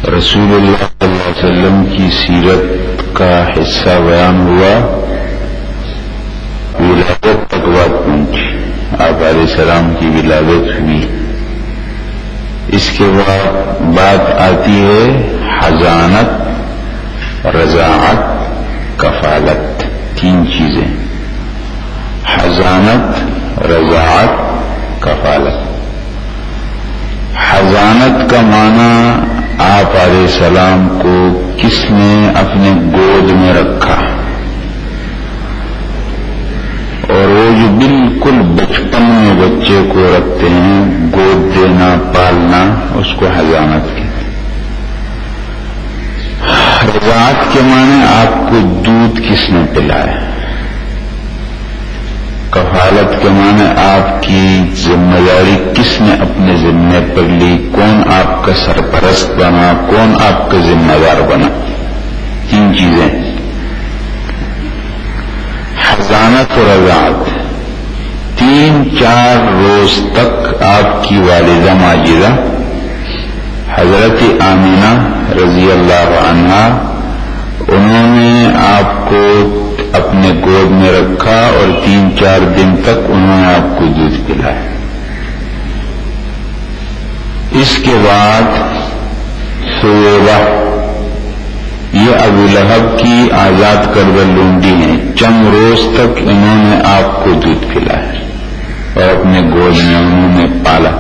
رسول اللہ صلی اللہ علیہ وسلم کی سیرت کا حصہ بیان ہوا، ولادت تک بات پہنچی، آپ علیہ السلام کی ولادت ہوئی۔ اس کے بعد بات آتی ہے حضانت، رضاعت، کفالت، تین چیزیں، حضانت، رضاعت، کفالت۔ حضانت کا معنی آپ علیہ السلام کو کس نے اپنے گود میں رکھا، اور وہ جو بالکل بچپن میں بچے کو رکھتے ہیں، گود دینا، پالنا، اس کو حضانت کہتے ہیں۔ رضاعت کے معنی آپ کو دودھ کس نے پلایا۔ کفالت کے معنی آپ کی ذمہ داری کس نے اپنے ذمہ پر لی، کون آپ کا سرپرست بنا، کون آپ کا ذمہ دار بنا۔ تین چیزیں، حضانت و رضاعت۔ 3-4 روز تک آپ کی والدہ ماجدہ حضرت آمینہ رضی اللہ عنہا، انہوں نے آپ کو اپنے گود میں رکھا اور 3-4 دن تک انہوں نے آپ کو دودھ پلایا۔ اس کے بعد سویبہ، یہ ابو لہب کی آزاد کردہ لونڈی ہیں، چند روز تک انہوں نے آپ کو دودھ پلایا اور اپنے گود میں انہوں نے پالا۔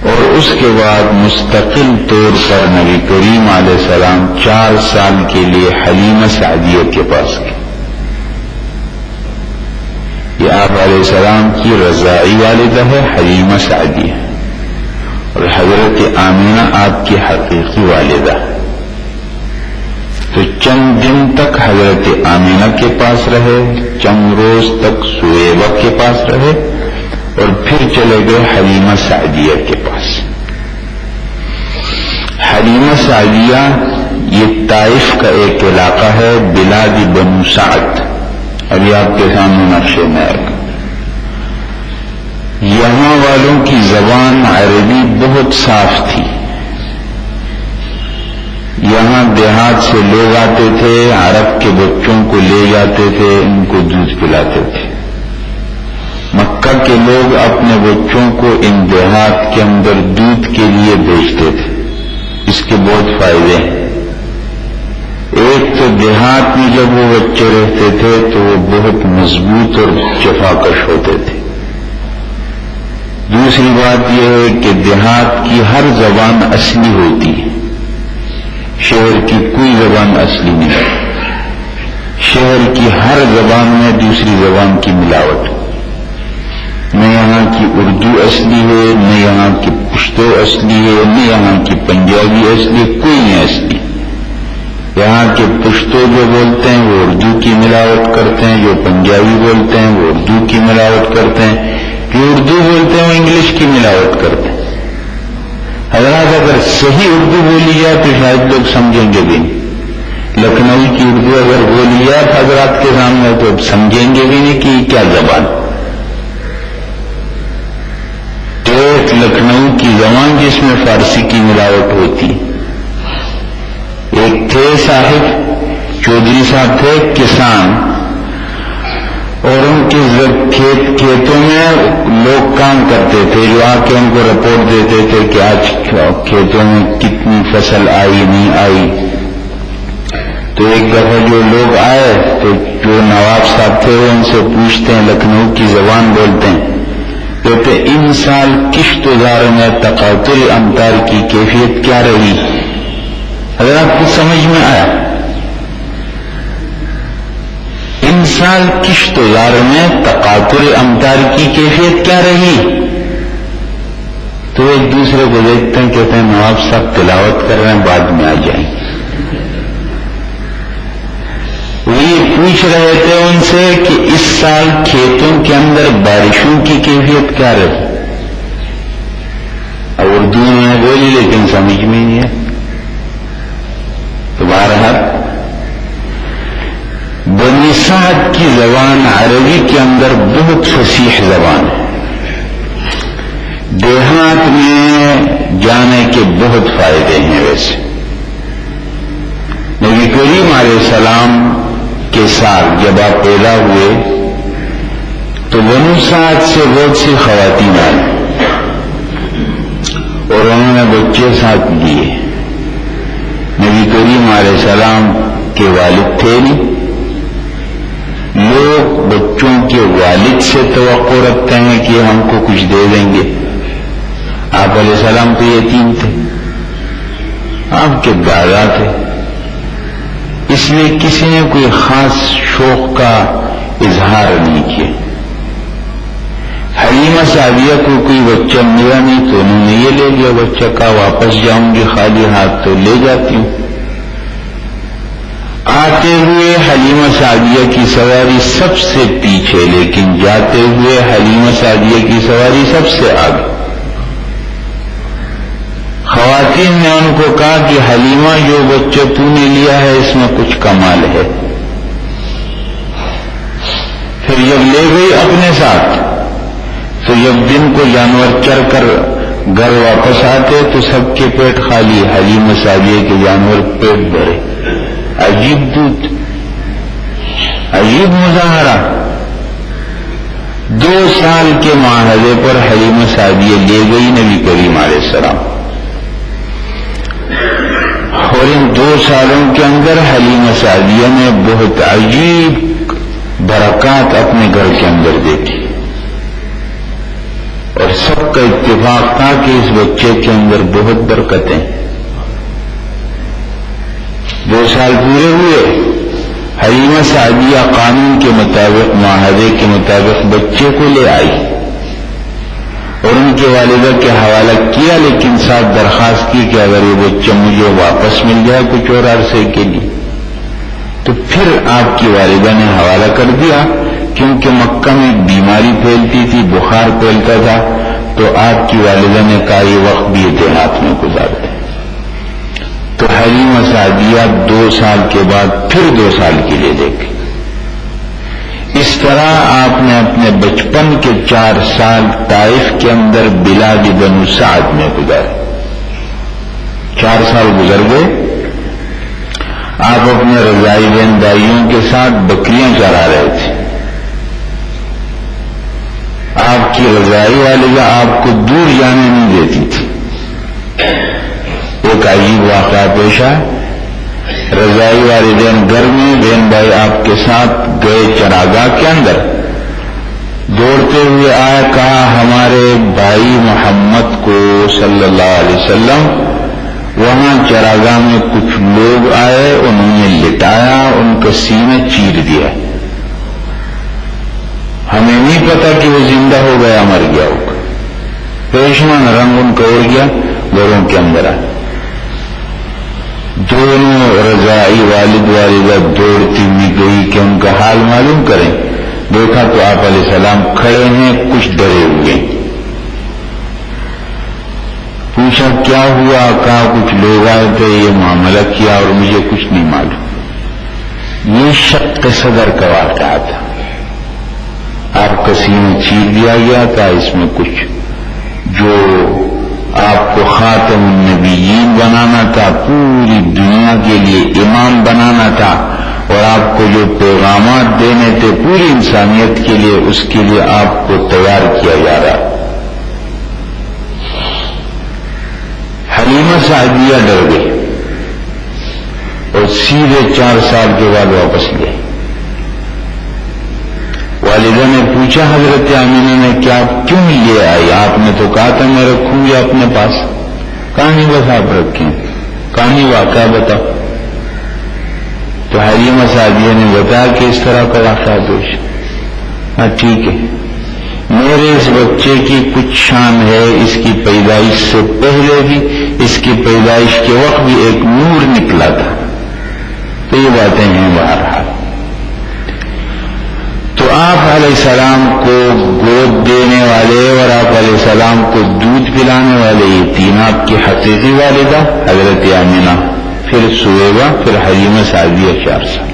اور اس کے بعد مستقل طور پر نبی کریم علیہ السلام 4 سال کے لیے حلیمہ سعدیہ کے پاس گئے۔ یہ آپ علیہ السلام کی رضاعی والدہ ہے حلیمہ سعدیہ، اور حضرت آمینہ آپ کی حقیقی والدہ ہے۔ تو چند دن تک حضرت آمینہ کے پاس رہے، چند روز تک سویبہ کے پاس رہے، اور پھر چلے گئے حلیمہ سعدیہ کے پاس۔ حلیمہ سعدیہ یہ طائف کا ایک علاقہ ہے، بلاد بنو سعد، ابھی آپ کے سامنے نقشے میں آئے گا۔ یہاں والوں کی زبان عربی بہت صاف تھی۔ یہاں دیہات سے لوگ آتے تھے، عرب کے بچوں کو لے جاتے تھے، ان کو دودھ پلاتے تھے۔ مکہ کے لوگ اپنے بچوں کو ان دیہات کے اندر دودھ کے لیے بیچتے تھے۔ اس کے بہت فائدے ہیں۔ ایک تو دیہات میں جب وہ بچے رہتے تھے تو وہ بہت مضبوط اور چفاکش ہوتے تھے۔ دوسری بات یہ ہے کہ دیہات کی ہر زبان اصلی ہوتی ہے، شہر کی کوئی زبان اصلی نہیں۔ شہر کی ہر زبان میں دوسری زبان کی ملاوٹ، نہ یہاں کی اردو اصلی ہے، نہ یہاں کی پشتو اصلی ہے، نہ یہاں کی پنجابی اصلی، کوئی نہیں اصلی۔ یہاں کے پشتو جو بولتے ہیں وہ اردو کی ملاوٹ کرتے ہیں، جو پنجابی بولتے ہیں وہ اردو کی ملاوٹ کرتے ہیں، جو اردو بولتے ہیں وہ انگلش کی ملاوٹ کرتے ہیں۔ حضرات اگر صحیح اردو بولی جائے تو شاید لوگ سمجھیں گے بھی نہیں۔ لکھنؤ کی اردو اگر بولی جائے حضرات کے سامنے تو سمجھیں گے بھی نہیں کہ یہ کیا زبان۔ ایک لکھنؤ کی زبان جس میں فارسی کی ملاوٹ ہوتی۔ ایک تھے صاحب، چودھری صاحب تھے کسان، اور ان کے کھیتوں میں لوگ کام کرتے تھے، جو آ کے ان کو رپورٹ دیتے تھے کہ آج کھیتوں میں کتنی فصل آئی نہیں آئی۔ تو ایک دفعہ جو لوگ آئے تو جو نواب صاحب تھے وہ ان سے پوچھتے ہیں، لکھنؤ کی زبان بولتے ہیں، کہتے ان سال کشتزار میں تقاطر امطار کی کیفیت کیا رہی؟ حضرات کچھ سمجھ میں آیا؟ ان سال کشتزار میں تقاطر امطار کی کیفیت کیا رہی؟ تو ایک دوسرے کو دیکھتے ہیں، کہتے ہیں نواب صاحب تلاوت کر رہے ہیں، بعد میں آ جائیں۔ وہ یہ پوچھ رہے تھے ان سے کہ اس سال کھیتوں کے اندر بارشوں کی کیفیت کیا رہی؟ اب اردو میں بولی لیکن سمجھ میں نہیں ہے۔ تو بہرحال بنی سعد کی زبان عربی کے اندر بہت فصیح زبان ہے۔ دیہات میں جانے کے بہت فائدے ہیں. ویسے نبی کریم علیہ السلام کے ساتھ جب آپ پیدا ہوئے تو بنو سعد سے بہت سی خواتین آئی اور انہوں نے بچے ساتھ دیے. نبی کریم علیہ السلام کے والد تھے نہیں. لوگ بچوں کے والد سے توقع رکھتے ہیں کہ ہم کو کچھ دے دیں گے. آپ علیہ السلام تو یتیم تھے, آپ کے دادا تھے, اس لیے کسی نے کوئی خاص شوق کا اظہار نہیں کیا. حلیمہ سعدیہ کو کوئی بچہ ملا نہیں تو انہوں نے یہ لے لیا بچہ. کا واپس جاؤں گی خالی ہاتھ تو لے جاتی ہوں. آتے ہوئے حلیمہ سعدیہ کی سواری سب سے پیچھے, لیکن جاتے ہوئے حلیمہ سعدیہ کی سواری سب سے آگے. خواتین نے ان کو کہا کہ حلیمہ جو بچہ تو نے لیا ہے اس میں کچھ کمال ہے. پھر جب لے گئی اپنے ساتھ تو جب دن کو جانور چر کر گھر واپس آتے تو سب کے پیٹ خالی, حلیمہ سعدیہ کے جانور پیٹ بھرے. عجیب دودھ, عجیب مظاہرہ. 2 سال کے معاہدے پر حلیمہ سعدیہ لے گئی نبی کریم علیہ السلام, اور ان 2 سالوں کے اندر حلیمہ سعدیہ نے بہت عجیب برکات اپنے گھر کے اندر دیکھی. اور سب کا اتفاق تھا کہ اس بچے کے اندر بہت برکتیں. 2 سال پورے ہوئے, حلیمہ سعدیہ قانون کے مطابق, معاہدے کے مطابق بچے کو لے آئی اور ان کے والدہ کے حوالہ کیا, لیکن ساتھ درخواست کی کہ اگر یہ بچہ مجھے واپس مل جائے کچھ اور عرصے کے لیے تو پھر آپ کی والدہ نے حوالہ کر دیا, کیونکہ مکہ میں بیماری پھیلتی تھی, بخار پھیلتا تھا, تو آپ کی والدہ نے کہا یہ وقت بھی دیہات میں گزارتے. تو حلیمہ سعدیہ 2 سال کے بعد پھر 2 سال کے لیے دیکھے. اس طرح آپ نے اپنے بچپن کے 4 سال طائف کے اندر بلاد بنو سعد میں گزارے. 4 سال گزر گئے. آپ اپنے رضائی بہن بھائیوں کے ساتھ بکریاں چرا رہے تھے. آپ کی رضائی والدہ آپ کو دور جانے نہیں دیتی تھی. ایک عجیب واقعہ پیش آیا. رضائی والدین گھر میں, بہن بھائی آپ کے ساتھ گئے چراگاہ کے اندر, دوڑتے ہوئے آیا, کہا ہمارے بھائی محمد کو صلی اللہ علیہ وسلم وہاں چراگاہ میں کچھ لوگ آئے, انہوں نے لٹایا, ان کا سینہ چیر دیا. ہمیں نہیں پتا کہ وہ زندہ ہو گیا مر گیا ہوگا. پیشمان رنگ ان کا اڑ گیا, گھروں کے اندر آئے. دونوں رضائی والد والدہ دوڑتی ہوئی گئی کہ ان کا حال معلوم کریں. دیکھا تو آپ علیہ السلام کھڑے ہیں, کچھ ڈرے ہوئے. پوچھا کیا ہوا, کہا کچھ لوگ آئے تھے, یہ معاملہ کیا اور مجھے کچھ نہیں معلوم. یہ شق صدر کا واقعہ تھا. آپ کا سینہ چیر دیا گیا تھا. اس میں کچھ جو آپ کو خاتم النبیین بنانا تھا, پوری دنیا کے لیے امام بنانا تھا, اور آپ کو جو پیغامات دینے تھے پوری انسانیت کے لیے, اس کے لیے آپ کو تیار کیا جا رہا. حلیمہ سعدیہ ڈر گئی اور سیدھے 4 سال کے بعد واپس گئے. والدہ نے پوچھا حضرت آمینہ نے کیا کیوں لے آئی؟ آپ نے تو کہا تھا میں رکھوں گی اپنے پاس. کہانی بس آپ رکھیں, کہانی واقعہ بتاؤ. تو حلیمہ سعدیہ نے بتایا کہ اس طرح کا واقعہ پیش. ہاں ٹھیک ہے, میرے اس بچے کی کچھ شان ہے. اس کی پیدائش سے پہلے بھی, اس کی پیدائش کے وقت بھی ایک نور نکلا تھا. تو یہ باتیں ہیں بہرحال. تو آپ علیہ السلام کو گود دینے والے اور آپ علیہ السلام کو دودھ پلانے والے یہ 3 آپ کی حقیقی والدہ حضرت آمینہ, پھر سویبہ, پھر حلیمہ سعدیہ 4 سال.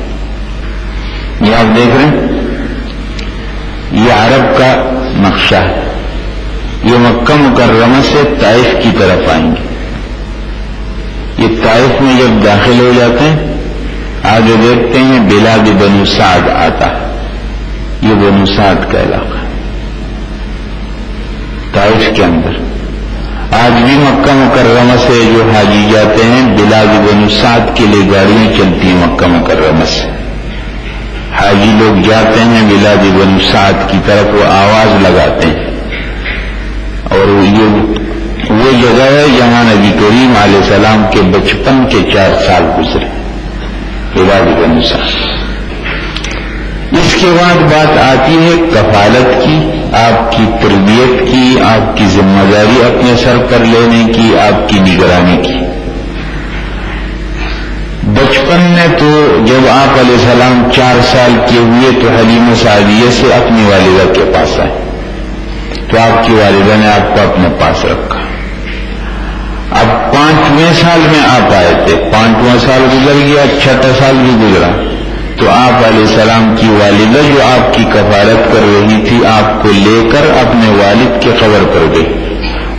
یہ آپ دیکھ رہے ہیں, یہ عرب کا نقشہ ہے. یہ مکہ مکرمہ سے طائف کی طرف آئیں گے. یہ طائف میں جب داخل ہو جاتے ہیں آگے دیکھتے ہیں بلاد بنو سعد آتا ہے. یہ بنو سعد کا علاقہ ہے طائف کے اندر. آج بھی مکہ مکرمہ سے جو حاجی جاتے ہیں بلاد بنو سعد کے لیے گاڑیاں چلتی ہیں. مکہ مکرمہ سے حاجی لوگ جاتے ہیں بلاد بنو سعد کی طرف, وہ آواز لگاتے ہیں. اور یہ وہ جگہ ہے جہاں نبی کریم علیہ السلام کے بچپن کے 4 سال گزرے, بلاد بنو سعد. اس کے بعد بات آتی ہے کفالت کی, آپ کی تربیت کی, آپ کی ذمہ داری اپنے سر پر لینے کی, آپ کی نگرانی کی. بچپن میں تو جب آپ علیہ السلام 4 سال کے ہوئے تو حلیمہ سعدیہ سے اپنی والدہ کے پاس آئے, تو آپ کی والدہ نے آپ کو اپنے پاس رکھا. اب 5ویں سال میں آپ آئے تھے, 5واں سال گزر گیا, 6واں سال بھی گزرا, تو آپ علیہ السلام کی والدہ جو آپ کی کفالت کر رہی تھی آپ کو لے کر اپنے والد کے قبر پر گئی.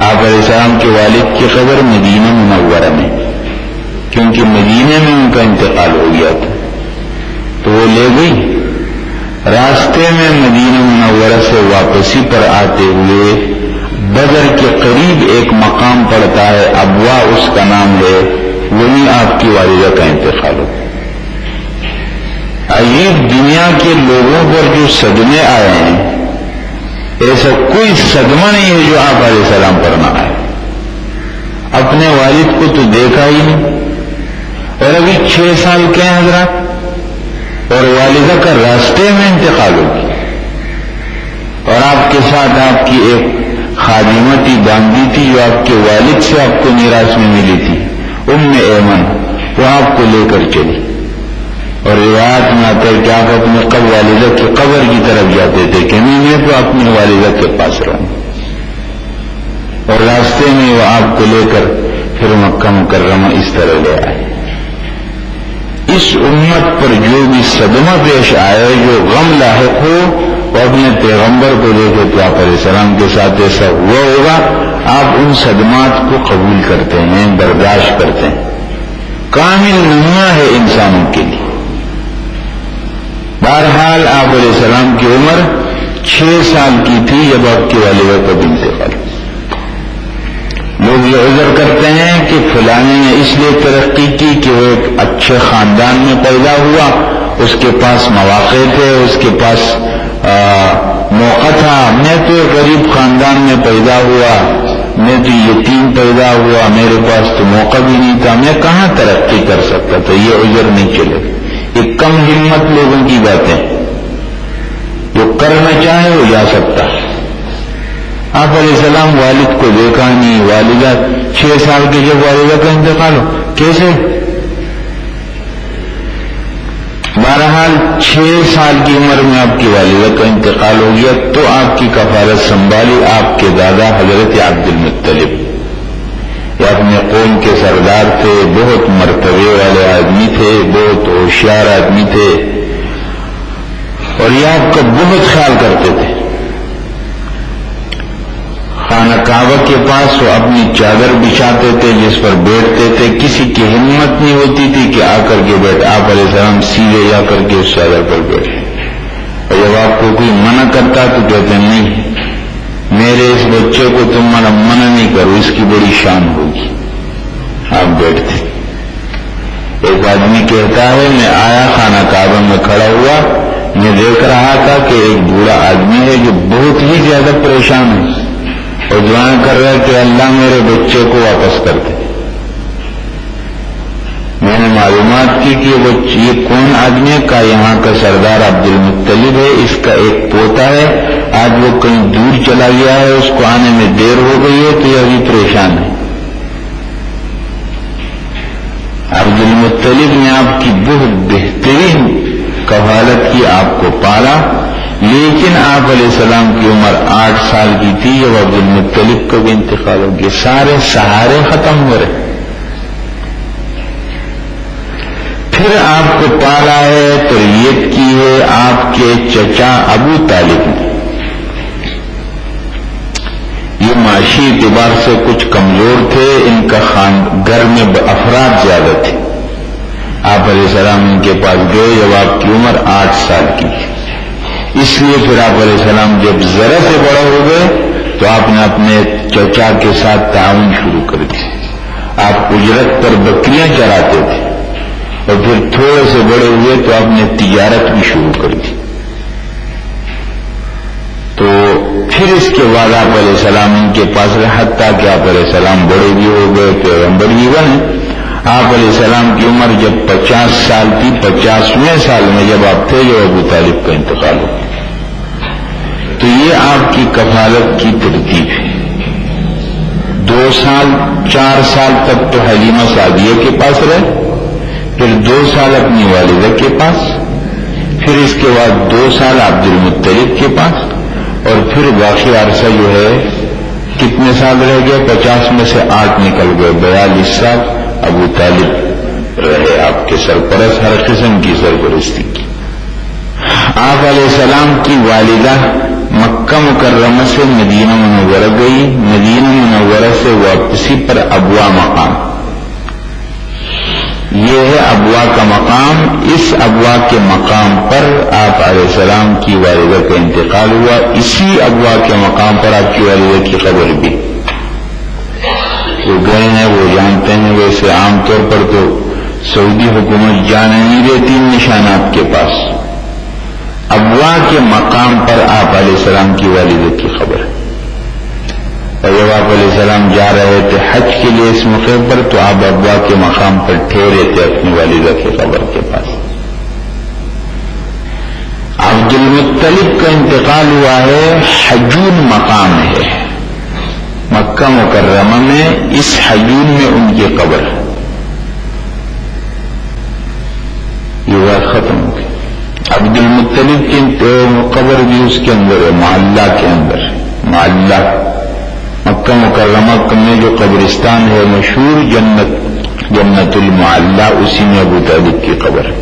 آپ علیہ السلام کے والد کی قبر مدینہ منورہ میں, کیونکہ مدینے میں ان کا انتقال ہو گیا تھا, تو وہ لے گئی. راستے میں مدینہ منورہ سے واپسی پر آتے ہوئے بدر کے قریب ایک مقام پڑتا ہے, ابوا اس کا نام ہے, وہیں آپ کی والدہ کا انتقال ہو. عجیب, دنیا کے لوگوں پر جو صدمے آئے ہیں ایسا کوئی صدمہ نہیں ہے جو آپ علیہ السلام پر نہ آئے. اپنے والد کو تو دیکھا ہی نہیں, اور ابھی 6 سال کے ہیں حضرات, اور والدہ کا راستے میں انتقال ہوگی, اور آپ کے ساتھ آپ کی ایک خادمہ تھی, باندھی تھی, جو آپ کے والد سے آپ کو میراث میں ملی تھی, ایمن, وہ آپ کو لے کر چلی. اور روایت میں آتا ہے کہ آپ اپنے والدہ کی قبر کی طرف جاتے تھے کہ نہیں میں تو اپنی والدہ کے پاس رہوں, اور راستے میں وہ آپ کو لے کر پھر مکہ مکرمہ اس طرح لے آئے. اس امت پر جو بھی صدمہ پیش آئے, جو غم لاحق ہو, وہ اپنے پیغمبر کو دیکھے تو آپ علیہ السلام کے ساتھ ایسا ہوا ہوگا, آپ ان صدمات کو قبول کرتے ہیں, برداشت کرتے ہیں. کامل نمونہ ہے انسانوں کے لیے. بہرحال آپ علیہ السلام کی عمر 6 سال کی تھی جب آپ کی والدہ کا انتقال. لوگ یہ عذر کرتے ہیں کہ فلانے نے اس لیے ترقی کی کہ وہ ایک اچھے خاندان میں پیدا ہوا, اس کے پاس مواقع تھے, اس کے پاس موقع تھا. میں تو ایک غریب خاندان میں پیدا ہوا, میں تو یتیم پیدا ہوا, میرے پاس تو موقع بھی نہیں تھا, میں کہاں ترقی کر سکتا تھا. یہ عذر نہیں چلے. یہ کم ہمت لوگوں کی باتیں, جو کرنا چاہے وہ جا سکتا. آپ علیہ السلام والد کو دیکھا نہیں, والدہ 6 سال کے جب والدہ کا انتقال ہو, کیسے؟ بہرحال 6 سال کی عمر میں آپ کی والدہ کا انتقال ہو گیا, تو آپ کی کفالت سنبھالی آپ کے دادا حضرت عبد المطلب. یہ اپنے قوم کے سردار تھے, بہت مرتبے والے آدمی تھے, بہت ہوشیار آدمی تھے, اور یہ آپ کا بہت خیال کرتے تھے. خانہ کعبہ کے پاس وہ اپنی چادر بچھاتے تھے جس پر بیٹھتے تھے, کسی کی ہمت نہیں ہوتی تھی کہ آ کر کے بیٹھ. آپ علیہ السلام سیدھے جا کر کے اس چادر پر بیٹھے, اور جب آپ کو کوئی منع کرتا تو کہتے نہیں, میرے اس بچے کو تم منع نہیں کرو, اس کی بڑی شان ہوگی. آپ بیٹھتے. ایک آدمی کہتا ہے میں آیا, خانہ کعبہ میں کھڑا ہوا, میں دیکھ رہا تھا کہ ایک بوڑھا آدمی ہے جو بہت ہی زیادہ پریشان ہے, اور دعائیں کر رہا ہے کہ اللہ میرے بچے کو واپس کر دے. میں نے معلومات کی کہ یہ کون آدمی ہے, کا یہاں کا سردار عبد المطلب ہے, اس کا ایک پوتا ہے, آج وہ کہیں دور چلا گیا ہے, اس کو آنے میں دیر ہو گئی ہے, تو یہ ابھی پریشان ہے. عبد المطلب نے آپ کی بہت بہترین کفالت کی, آپ کو پالا, لیکن آپ علیہ السلام کی عمر 8 سال کی تھی جب عبد المطلب کا بھی انتقال ہو گیا. سارے سہارے ختم ہو رہے. پھر آپ کو پالا ہے, تربیت کی ہے آپ کے چچا ابو طالب نے. یہ معاشی اعتبار سے کچھ کمزور تھے، ان کا گھر میں افراد زیادہ تھے. آپ علیہ السلام ان کے پاس گئے جب آپ کی عمر 8 سال کی. اس لیے پھر آپ علیہ السلام جب ذرا سے بڑے ہو گئے تو آپ نے اپنے چچا کے ساتھ تعاون شروع کر دیا. آپ اجرت پر بکریاں چراتے تھے اور پھر تھوڑے سے بڑے ہوئے تو آپ نے تجارت بھی شروع کر دی. تو پھر اس کے بعد آپ علیہ السلام ان کے پاس رہے حتیٰ کہ آپ علیہ السلام بڑے بھی ہو گئے، پیغمبر بھی بنے. آپ علیہ السلام کی عمر جب 50 سال تھی، 50ویں سال میں جب آپ تھے جو ابو طالب کا انتقال ہو. تو یہ آپ کی کفالت کی ترتیب ہے. 2 سال 4 سال تک تو حلیمہ سعدیہ کے پاس رہے، پھر 2 سال اپنی والدہ کے پاس، پھر اس کے بعد 2 سال عبد المطلب کے پاس، اور پھر باقی عرصہ جو ہے کتنے سال رہ گئے؟ 50 میں سے 8 نکل گئے، 42 سال ابو طالب رہے آپ کے سرپرست، ہر قسم کی سرپرستی کی. آپ علیہ السلام کی والدہ مکہ مکرمہ سے مدینہ منورہ گئی. مدینہ منورہ سے واپسی پر ابوا مقام، یہ ہے ابوا کا مقام. اس ابوا کے مقام پر آپ علیہ السلام کی والدہ کا انتقال ہوا. اسی ابوا کے مقام پر آپ کی والدہ کی قبر بھی. جو گئے ہیں وہ جانتے ہیں. ویسے عام طور پر تو سعودی حکومت جانے نہیں دیتی ان نشانات کے پاس. ابوا کے مقام پر آپ علیہ السلام کی والدہ کی خبر ہے. اور جب آپ علیہ السلام جا رہے تھے حج کے لیے اس موقع پر تو آپ ابوا کے مقام پر ٹھہرے تھے اپنی والدہ کی خبر کے پاس. عبد المطلب کا انتقال ہوا ہے، حجون مقام ہے مکہ مکرمہ میں. اس حجون میں ان کی قبر ہے. یہ بات ختم ہو گئی. عبد المطلب کی قبر بھی اس کے اندر ہے، معلّہ کے اندر. معلّہ مکہ مکرمہ میں جو قبرستان ہے مشہور جنت المعلّہ، اسی میں ابو طالب کی قبر ہے.